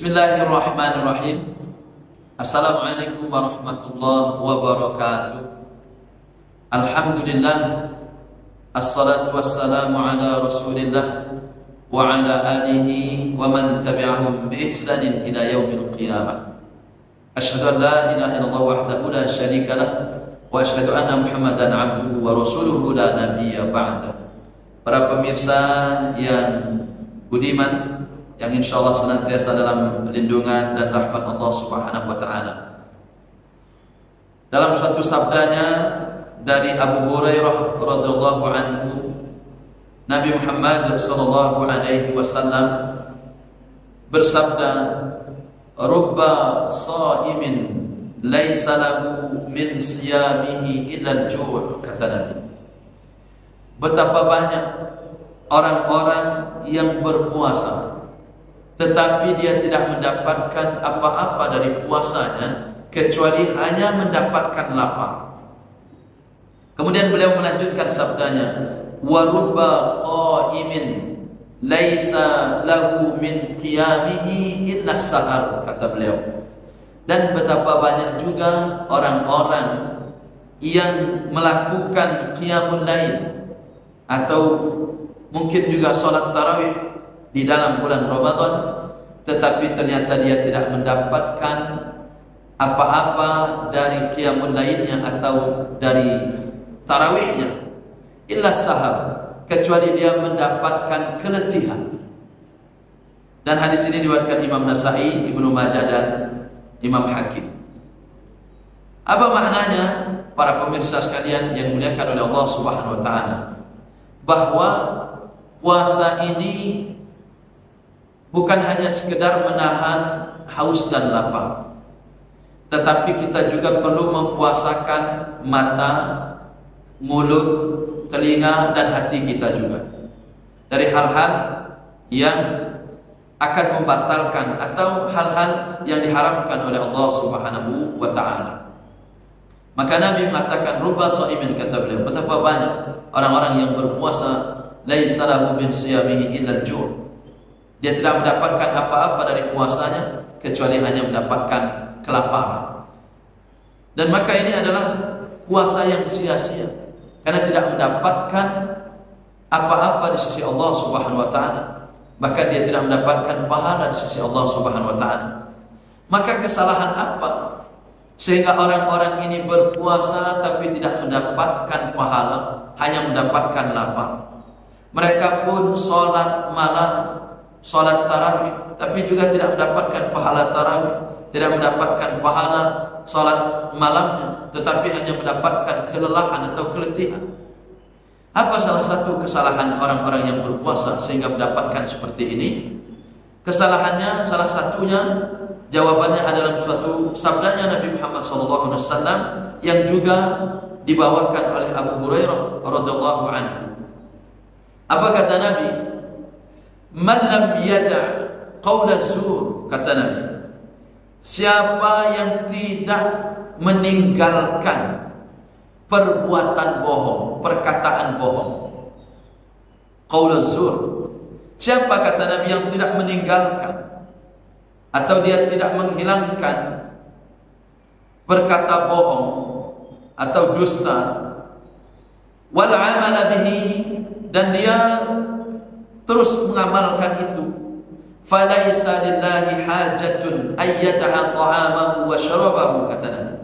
Bismillahirrahmanirrahim. Assalamualaikum warahmatullahi wabarakatuh. Alhamdulillah, assalatu wassalamu ala rasulillah wa ala alihi wa man tabi'ahum bi ihsanin ila yaumil qiyamah. Asyhadu an la ilaha illallah wahdahu la syarika lah wa asyhadu anna Muhammadan abduhu wa rasuluhu la nabiyya ba'da. Para pemirsa yang budiman, yang insyaallah senantiasa dalam lindungan dan rahmat Allah Subhanahu wa taala. Dalam suatu sabdanya dari Abu Hurairah radhiyallahu anhu, Nabi Muhammad sallallahu alaihi wasallam bersabda, "Rubba sha'imin laisa lahu min siyamihi illa al-ju'." Kata Nabi, betapa banyak orang-orang yang berpuasa tetapi dia tidak mendapatkan apa-apa dari puasanya kecuali hanya mendapatkan lapar. Kemudian beliau melanjutkan sabdanya, wa rubba qa'imin laisa lahu min qiyamihi illa sahar. Kata beliau, dan betapa banyak juga orang-orang yang melakukan qiyamul lail atau mungkin juga salat tarawih di dalam bulan Ramadan, tetapi ternyata dia tidak mendapatkan apa-apa dari qiyamul lailnya atau dari tarawihnya, illa sahar, kecuali dia mendapatkan keletihan. Dan hadis ini diriwayatkan Imam Nasa'i, Ibnu Majah dan Imam Hakim. Apa maknanya para pemirsa sekalian yang dimuliakan oleh Allah Subhanahu wa taala? Bahwa puasa ini bukan hanya sekedar menahan haus dan lapar, tetapi kita juga perlu mempuasakan mata, mulut, telinga dan hati kita juga dari hal-hal yang akan membatalkan atau hal-hal yang diharamkan oleh Allah Subhanahu wa taala. Maka Nabi mengatakan, rubba sha'imin, kata beliau, betapa banyak orang-orang yang berpuasa laisa lahu min siyamihi illa al-ju'. Dia tidak mendapatkan apa-apa dari puasanya kecuali hanya mendapatkan kelaparan. Dan maka ini adalah puasa yang sia-sia, karena tidak mendapatkan apa-apa di sisi Allah Subhanahu wa taala. Bahkan dia tidak mendapatkan pahala di sisi Allah Subhanahu wa taala. Maka kesalahan apa sehingga orang-orang ini berpuasa tapi tidak mendapatkan pahala, hanya mendapatkan lapar? Mereka pun sholat malam, sholat tarawih, tapi juga tidak mendapatkan pahala tarawih, tidak mendapatkan pahala sholat malamnya, tetapi hanya mendapatkan kelelahan atau keletihan. Apa salah satu kesalahan orang-orang yang berpuasa sehingga mendapatkan seperti ini? Kesalahannya salah satunya, jawabannya adalah suatu sabdanya Nabi Muhammad SAW yang juga dibawakan oleh Abu Hurairah radhiyallahu anhu. Apa kata Nabi? Man lam yada' qaula zur, kata Nabi, siapa yang tidak meninggalkan perbuatan bohong, perkataan bohong, qaula zur. Siapa, kata Nabi, yang tidak meninggalkan atau dia tidak menghilangkan berkata bohong atau dusta, wal amala bihi, dan dia terus mengamalkan itu, falaisa lillahi hajatun ayyata'a ta'amahu wa syarabahu, kata Nabi.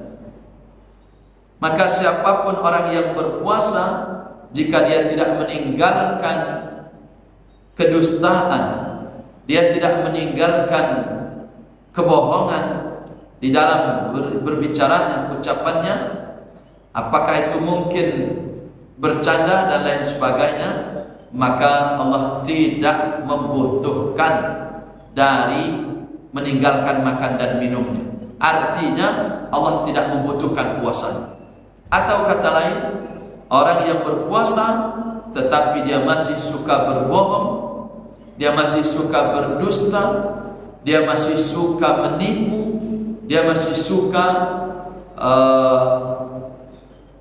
Maka siapapun orang yang berpuasa, jika dia tidak meninggalkan kedustaan, dia tidak meninggalkan kebohongan di dalam berbicaranya, ucapannya, apakah itu mungkin bercanda dan lain sebagainya, maka Allah tidak membutuhkan dari meninggalkan makan dan minumnya. Artinya Allah tidak membutuhkan puasanya. Atau kata lain, orang yang berpuasa tetapi dia masih suka berbohong, dia masih suka berdusta, dia masih suka menipu, dia masih suka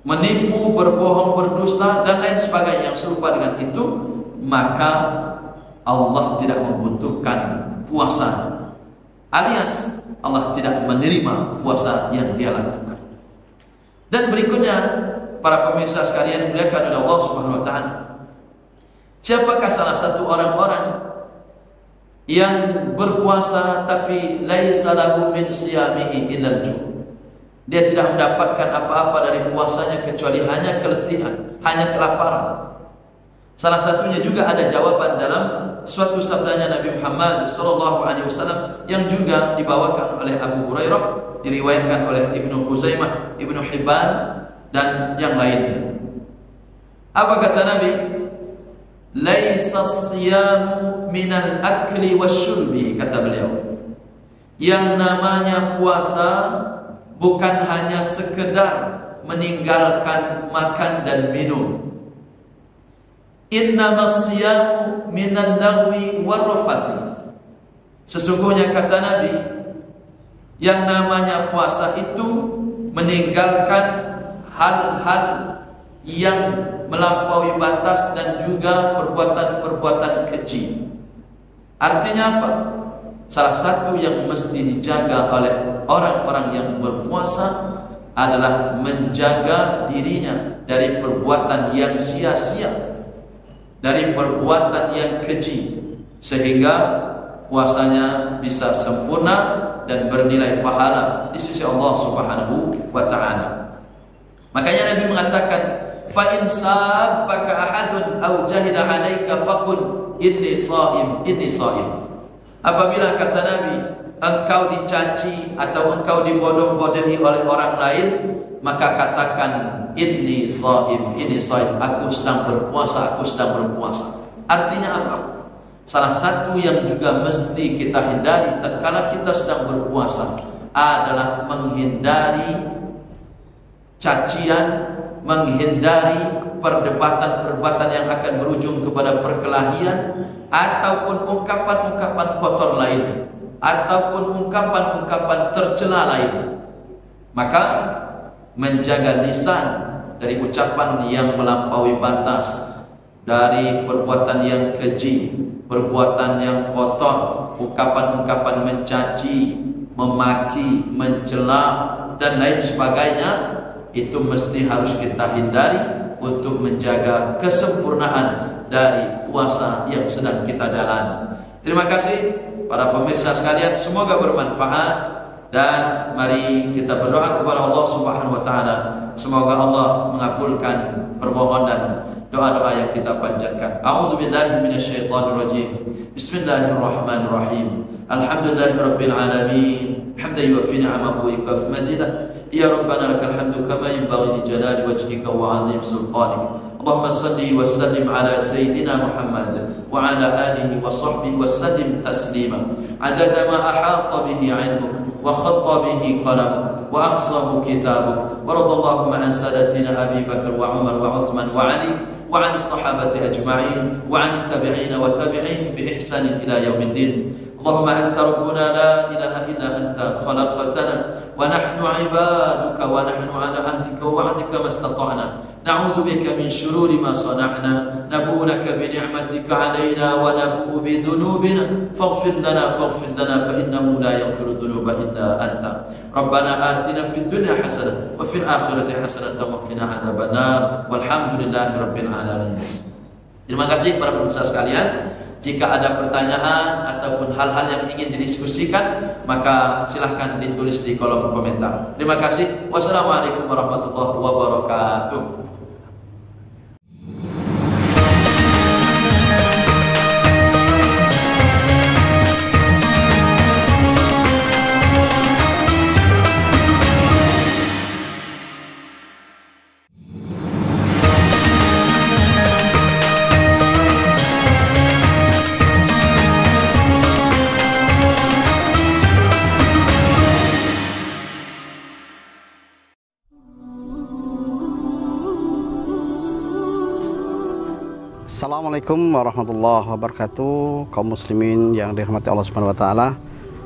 menipu, berbohong, berdusta dan lain sebagainya yang serupa dengan itu, maka Allah tidak membutuhkan puasa. alias Allah tidak menerima puasa yang dia lakukan. Dan berikutnya, para pemirsa sekalian dimuliakan oleh Allah Subhanahu wa taala, siapakah salah satu orang-orang yang berpuasa tapi laisa lahu min siyamihi illa al-ju'? Dia tidak mendapatkan apa-apa dari puasanya kecuali hanya keletihan, hanya kelaparan. Salah satunya juga ada jawaban dalam suatu sabdanya Nabi Muhammad SAW yang juga dibawakan oleh Abu Hurairah, diriwayatkan oleh Ibnu Khuzaimah, Ibnu Hibban dan yang lainnya. Apa kata Nabi? Laisa as-siyamu minal akli wasyurbi, kata beliau. Yang namanya puasa bukan hanya sekedar meninggalkan makan dan minum. Innamas siyamu minan lagwi warrafasi. Sesungguhnya kata Nabi, yang namanya puasa itu meninggalkan hal-hal yang melampaui batas dan juga perbuatan-perbuatan keji. Artinya apa? Salah satu yang mesti dijaga oleh orang-orang yang berpuasa adalah menjaga dirinya dari perbuatan yang sia-sia, dari perbuatan yang keji, sehingga puasanya bisa sempurna dan bernilai pahala di sisi Allah Subhanahu wa taala. Makanya Nabi mengatakan, fa in sabbaka ahadun aw jahila 'alaika faqul inni shaim, inni shaim. Apabila kata Nabi, engkau dicaci atau engkau dibodoh-bodohi oleh orang lain, maka katakan inni shaim, inni shaim, aku sedang berpuasa, aku sedang berpuasa. Artinya apa? Salah satu yang juga mesti kita hindari tatkala kita sedang berpuasa adalah menghindari cacian, menghindari perdebatan-perdebatan yang akan berujung kepada perkelahian, ataupun ungkapan-ungkapan kotor lainnya, ataupun ungkapan-ungkapan tercela lainnya. Maka menjaga lisan dari ucapan yang melampaui batas, dari perbuatan yang keji, perbuatan yang kotor, ungkapan-ungkapan mencaci, memaki, mencela dan lain sebagainya, itu mesti harus kita hindari untuk menjaga kesempurnaan dari puasa yang sedang kita jalani. Terima kasih para pemirsa sekalian, semoga bermanfaat, dan mari kita berdoa kepada Allah Subhanahu wa taala. Semoga Allah mengabulkan permohonan doa-doa yang kita panjatkan. A'udzubillahi minasyaitonirrajim. Bismillahirrahmanirrahim. Alhamdulillahirabbil alamin. Hamdan yuwaffi ni'amahu wa yukafi mazidah. Ya Rabbana lakal hamdu kama yanbaghi li jalali wajhika wa 'azim sultanik. Allahumma salli wa sallim ala sayyidina Muhammad wa ala alihi wa sahbihi wa sallim taslima. Adada ma ahata bihi 'ilmuk wa khatta bihi qalamuk wa ahsahu kitabuk. Wa radallahu an sadatina Abi Bakar wa Umar wa Uthman wa Ali wa 'an as-sahabati ajma'in wa 'an at-tabi'in wa tabi'ihim bi ihsan ila yaumiddin. اللهم أنت ربنا لا إله إلا أنت خلقتنا ونحن عبادك ونحن على عهدك ووعدك ما استطعنا نعوذ بك من شرور ما صنعنا نبوء لك بنعمتك علينا ونبوء بذنوبنا فاغفر لنا فإنه لا يغفر الذنوب إلا أنت ربنا آتنا في الدنيا حسنة وفي الآخرة حسنة وقنا عذاب النار والحمد لله رب العالمين. Terima kasih para pemirsa sekalian. Jika ada pertanyaan ataupun hal-hal yang ingin didiskusikan, maka silahkan ditulis di kolom komentar. Terima kasih. Wassalamualaikum warahmatullahi wabarakatuh. Assalamualaikum warahmatullahi wabarakatuh, kaum muslimin yang dirahmati Allah Subhanahu wa taala.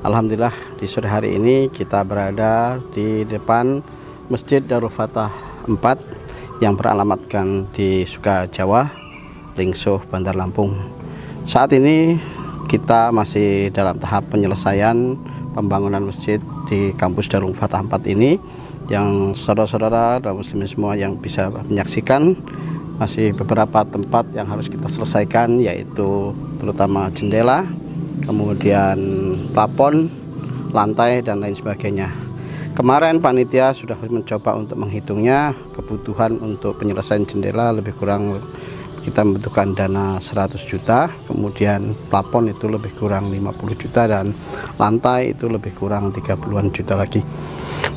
Alhamdulillah di sore hari ini kita berada di depan Masjid Darul Fatah 4 yang beralamatkan di Sukajawa, Lingsuh, Bandar Lampung. Saat ini kita masih dalam tahap penyelesaian pembangunan masjid di kampus Darul Fatah 4 ini, yang saudara-saudara dan muslimin semua yang bisa menyaksikan. Masih beberapa tempat yang harus kita selesaikan, yaitu terutama jendela, kemudian plafon, lantai, dan lain sebagainya. Kemarin panitia sudah mencoba untuk menghitungnya. Kebutuhan untuk penyelesaian jendela lebih kurang kita membutuhkan dana 100 juta, kemudian plafon itu lebih kurang 50 juta, dan lantai itu lebih kurang 30-an juta lagi.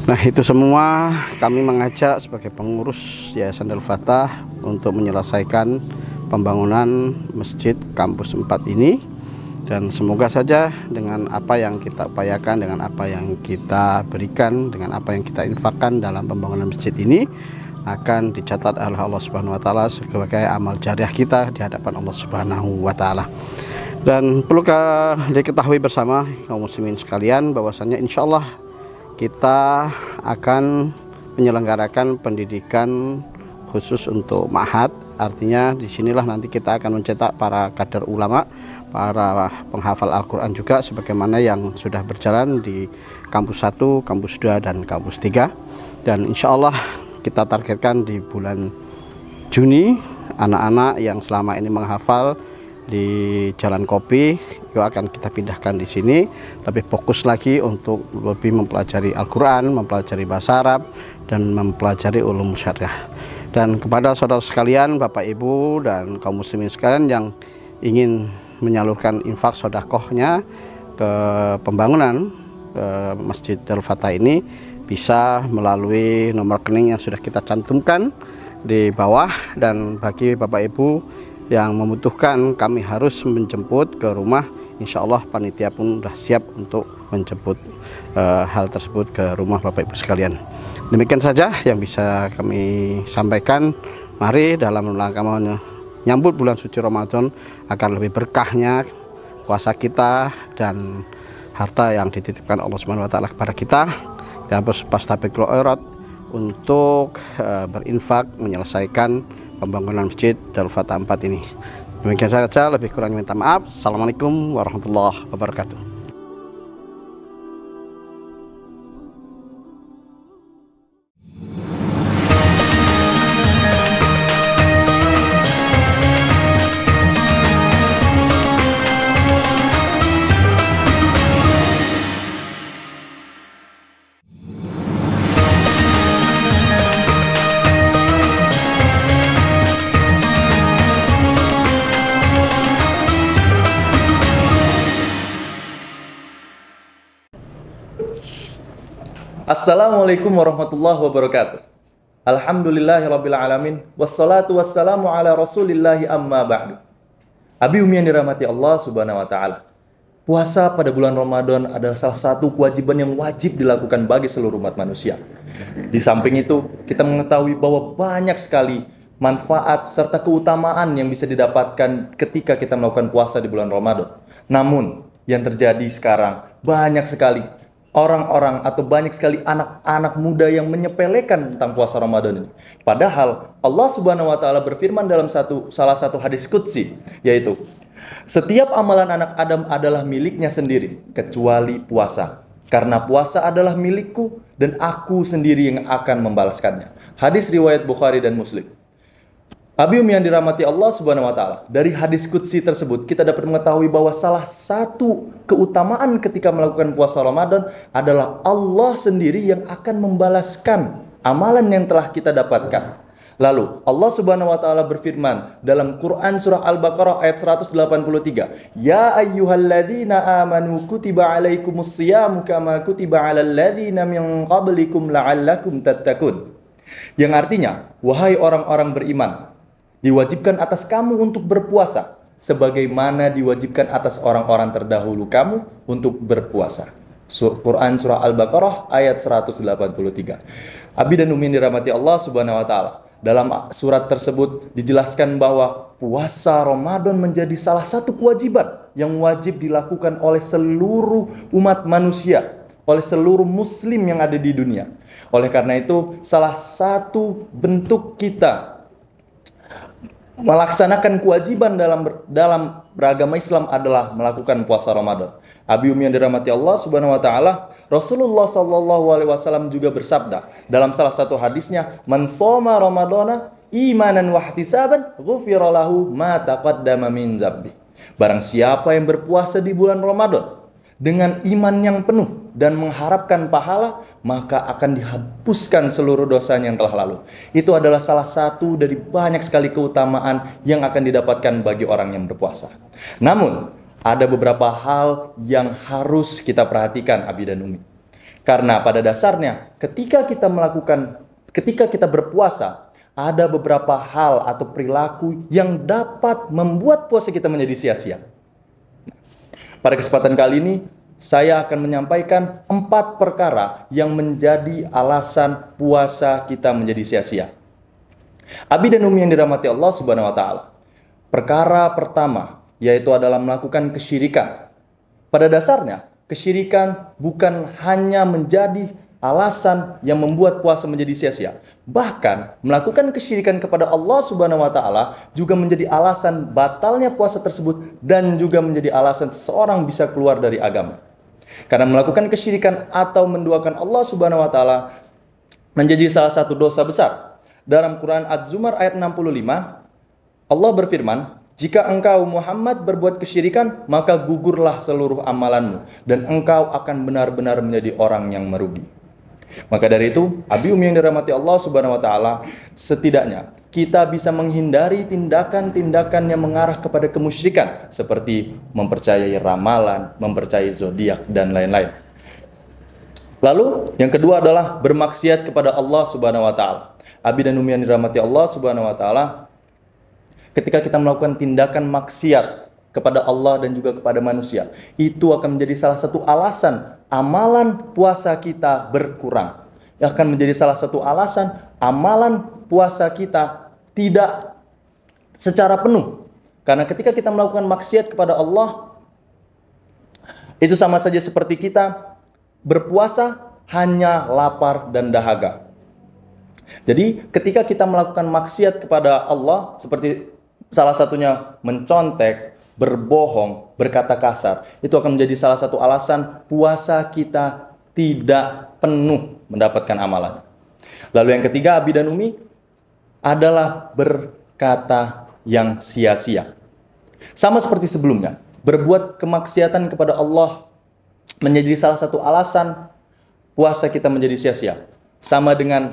Nah, itu semua kami mengajak sebagai pengurus Yayasan Darul Fatah untuk menyelesaikan pembangunan masjid kampus 4 ini, dan semoga saja dengan apa yang kita upayakan, dengan apa yang kita berikan, dengan apa yang kita infakkan dalam pembangunan masjid ini akan dicatat oleh Allah Subhanahu wa taala sebagai amal jariah kita di hadapan Allah Subhanahu wa taala. Dan perlu diketahui bersama kaum muslimin sekalian bahwasanya insya Allah kita akan menyelenggarakan pendidikan khusus untuk ma'had. Artinya disinilah nanti kita akan mencetak para kader ulama, para penghafal Al-Quran juga, sebagaimana yang sudah berjalan di kampus 1, kampus 2, dan kampus 3. Dan insya Allah kita targetkan di bulan Juni, anak-anak yang selama ini menghafal di Jalan Kopi itu akan kita pindahkan di sini, lebih fokus lagi untuk lebih mempelajari Al-Quran, mempelajari bahasa Arab, dan mempelajari ulum syariah. Dan kepada saudara sekalian, Bapak Ibu dan kaum muslimin sekalian yang ingin menyalurkan infak sedekahnya ke pembangunan Masjid Darul Fatah ini, bisa melalui nomor rekening yang sudah kita cantumkan di bawah. Dan bagi Bapak Ibu yang membutuhkan, kami harus menjemput ke rumah, insya Allah panitia pun sudah siap untuk menjemput hal tersebut ke rumah Bapak Ibu sekalian. Demikian saja yang bisa kami sampaikan. Mari dalam rangka menyambut bulan suci Ramadan agar lebih berkahnya puasa kita dan harta yang dititipkan Allah Subhanahu wa taala kepada kita, kita berpastabiqul khairat untuk berinfak menyelesaikan pembangunan Masjid Darul Fatah 4 ini. Demikian saja, lebih kurang minta maaf. Assalamualaikum warahmatullahi wabarakatuh. Assalamualaikum warahmatullahi wabarakatuh. Alhamdulillahirabbil alamin, wassalatu wassalamu ala rasulillahi amma ba'du. Abi Umi yang dirahmati Allah Subhanahu wa taala. Puasa pada bulan Ramadan adalah salah satu kewajiban yang wajib dilakukan bagi seluruh umat manusia. Di samping itu, kita mengetahui bahwa banyak sekali manfaat serta keutamaan yang bisa didapatkan ketika kita melakukan puasa di bulan Ramadan. Namun, yang terjadi sekarang banyak sekali orang-orang atau banyak sekali anak-anak muda yang menyepelekan tentang puasa Ramadan ini. Padahal Allah Subhanahu wa taala berfirman dalam salah satu hadis qudsi, yaitu setiap amalan anak Adam adalah miliknya sendiri kecuali puasa. Karena puasa adalah milikku dan aku sendiri yang akan membalaskannya. Hadis riwayat Bukhari dan Muslim. Abi Umi yang dirahmati Allah Subhanahu wa taala, dari hadis qudsi tersebut kita dapat mengetahui bahwa salah satu keutamaan ketika melakukan puasa Ramadan adalah Allah sendiri yang akan membalaskan amalan yang telah kita dapatkan. Lalu Allah Subhanahu wa taala berfirman dalam Quran surah Al-Baqarah ayat 183, "Ya ayyuhalladzina amanu kutiba alaikumus syiyamu kama kutiba alal ladzina min qablikum la'allakum tattaqun." Yang artinya, wahai orang-orang beriman, diwajibkan atas kamu untuk berpuasa sebagaimana diwajibkan atas orang-orang terdahulu kamu untuk berpuasa. Quran surah Al-Baqarah ayat 183. Abi dan Umi dirahmati Allah Subhanahu wa taala. Dalam surat tersebut dijelaskan bahwa puasa Ramadan menjadi salah satu kewajiban yang wajib dilakukan oleh seluruh umat manusia, oleh seluruh muslim yang ada di dunia. Oleh karena itu, salah satu bentuk kita melaksanakan kewajiban dalam beragama Islam adalah melakukan puasa Ramadan. Abi Umi yang dirahmati Allah Subhanahu wa taala, Rasulullah sallallahu alaihi wasallam juga bersabda dalam salah satu hadisnya, "Man shoma Ramadana imanan wa ihtisaban, ghufira lahu ma taqaddama min dzambi." Barang siapa yang berpuasa di bulan Ramadan dengan iman yang penuh dan mengharapkan pahala, maka akan dihapuskan seluruh dosanya yang telah lalu. Itu adalah salah satu dari banyak sekali keutamaan yang akan didapatkan bagi orang yang berpuasa. Namun, ada beberapa hal yang harus kita perhatikan, Abi dan Umi. Karena pada dasarnya, ketika kita berpuasa, ada beberapa hal atau perilaku yang dapat membuat puasa kita menjadi sia-sia. Pada kesempatan kali ini, saya akan menyampaikan 4 perkara yang menjadi alasan puasa kita menjadi sia-sia. Abi dan Umi yang dirahmati Allah Subhanahu wa taala. Perkara pertama yaitu adalah melakukan kesyirikan. Pada dasarnya, kesyirikan bukan hanya menjadi alasan yang membuat puasa menjadi sia-sia. Bahkan, melakukan kesyirikan kepada Allah Subhanahu wa taala juga menjadi alasan batalnya puasa tersebut dan juga menjadi alasan seseorang bisa keluar dari agama. Karena melakukan kesyirikan atau menduakan Allah Subhanahu wa taala menjadi salah satu dosa besar. Dalam Quran Az-Zumar ayat 65, Allah berfirman, "Jika engkau Muhammad berbuat kesyirikan, maka gugurlah seluruh amalanmu dan engkau akan benar-benar menjadi orang yang merugi." Maka dari itu, Abi Umi yang dirahmati Allah Subhanahu wa taala, setidaknya kita bisa menghindari tindakan-tindakan yang mengarah kepada kemusyrikan seperti mempercayai ramalan, mempercayai zodiak dan lain-lain. Lalu, yang kedua adalah bermaksiat kepada Allah Subhanahu wa taala. Abi dan Umi yang dirahmati Allah Subhanahu wa taala, ketika kita melakukan tindakan maksiat kepada Allah dan juga kepada manusia, itu akan menjadi salah satu alasan amalan puasa kita berkurang. Akan menjadi salah satu alasan amalan puasa kita tidak secara penuh. Karena ketika kita melakukan maksiat kepada Allah, itu sama saja seperti kita berpuasa hanya lapar dan dahaga. Jadi ketika kita melakukan maksiat kepada Allah, seperti salah satunya mencontek, berbohong, berkata kasar, itu akan menjadi salah satu alasan puasa kita tidak penuh mendapatkan amalan. Lalu yang ketiga, Abi dan Umi, adalah berkata yang sia-sia. Sama seperti sebelumnya, berbuat kemaksiatan kepada Allah menjadi salah satu alasan puasa kita menjadi sia-sia. Sama dengan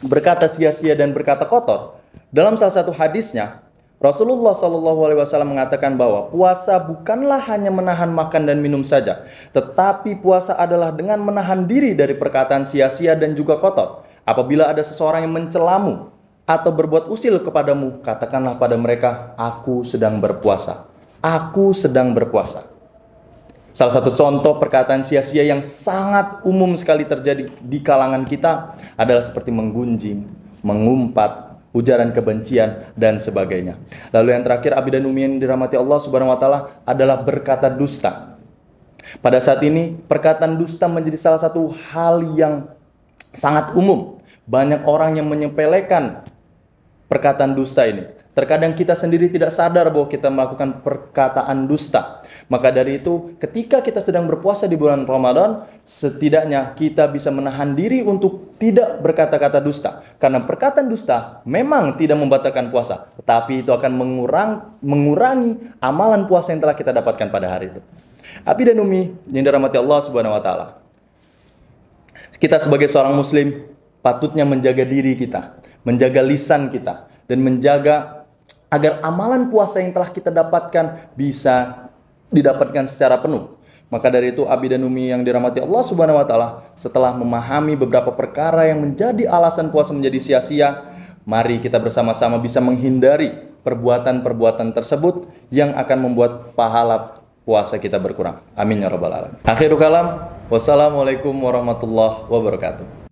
berkata sia-sia dan berkata kotor. Dalam salah satu hadisnya, Rasulullah SAW mengatakan bahwa puasa bukanlah hanya menahan makan dan minum saja, tetapi puasa adalah dengan menahan diri dari perkataan sia-sia dan juga kotor. Apabila ada seseorang yang mencelamu atau berbuat usil kepadamu, katakanlah pada mereka, "Aku sedang berpuasa." Aku sedang berpuasa. Salah satu contoh perkataan sia-sia yang sangat umum sekali terjadi di kalangan kita adalah seperti menggunjing, mengumpat, ujaran kebencian, dan sebagainya. Lalu yang terakhir, Abi dan Umi yang dirahmati Allah Subhanahu wa taala, adalah berkata dusta. Pada saat ini, perkataan dusta menjadi salah satu hal yang sangat umum. Banyak orang yang menyepelekan perkataan dusta ini. Terkadang kita sendiri tidak sadar bahwa kita melakukan perkataan dusta. Maka dari itu, ketika kita sedang berpuasa di bulan Ramadan, setidaknya kita bisa menahan diri untuk tidak berkata-kata dusta. Karena perkataan dusta memang tidak membatalkan puasa, tetapi itu akan mengurangi amalan puasa yang telah kita dapatkan pada hari itu. Abi dan Umi yang dirahmati Allah Subhanahu wa taala, kita sebagai seorang muslim patutnya menjaga diri kita, menjaga lisan kita, dan menjaga agar amalan puasa yang telah kita dapatkan bisa didapatkan secara penuh. Maka dari itu, Abi dan Umi yang dirahmati Allah Subhanahu wa taala, setelah memahami beberapa perkara yang menjadi alasan puasa menjadi sia-sia, mari kita bersama-sama bisa menghindari perbuatan-perbuatan tersebut yang akan membuat pahala puasa kita berkurang. Amin ya rabbal alamin. Akhirul kalam, wassalamualaikum warahmatullahi wabarakatuh.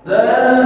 لا